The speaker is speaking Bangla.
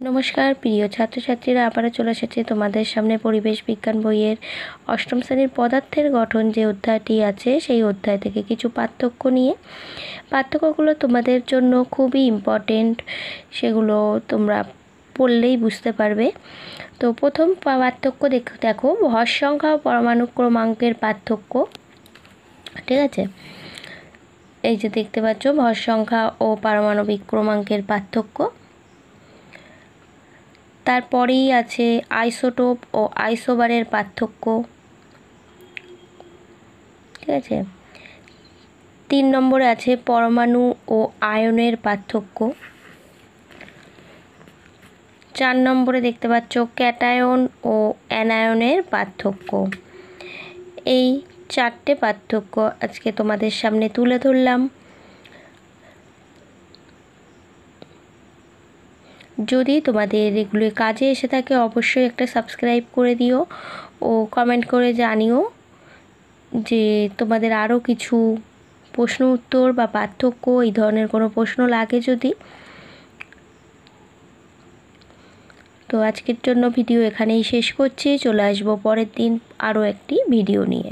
নমস্কার প্রিয় ছাত্রছাত্রীরা, আবারও চলে এসেছে তোমাদের সামনে পরিবেশ বিজ্ঞান বইয়ের অষ্টম শ্রেণীর পদার্থের গঠন যে অধ্যায়টি আছে সেই অধ্যায় থেকে কিছু পার্থক্য নিয়ে। পার্থক্যগুলো তোমাদের জন্য খুবই ইম্পর্টেন্ট, সেগুলো তোমরা পড়লেই বুঝতে পারবে। তো প্রথম পার্থক্য দেখো ভর সংখ্যা ও পরমাণু ক্রমাঙ্কের পার্থক্য। ঠিক আছে, এই যে দেখতে পাচ্ছ ভর সংখ্যা ও পারমাণবিক ক্রমাঙ্কের পার্থক্য। তারপরেই আছে আইসোটোপ ও আইসোবারের পার্থক্য। ঠিক আছে, 3 নম্বরে আছে পরমাণু ও আয়নের পার্থক্য। 4 নম্বরে দেখতে পাচ্ছ ক্যাটায়ন ও অ্যানায়নের পার্থক্য। এই 4টে পার্থক্য আজকে তোমাদের সামনে তুলে ধরলাম। যদি তোমাদের এগুলি কাজে এসে থাকে অবশ্যই একটা সাবস্ক্রাইব করে দিও ও কমেন্ট করে জানিও যে তোমাদের আরও কিছু প্রশ্ন উত্তর বা পার্থক্য এই ধরনের কোনো প্রশ্ন লাগে যদি। তো আজকের জন্য ভিডিও এখানেই শেষ করছি, চলে আসবো পরের দিন আরও একটি ভিডিও নিয়ে।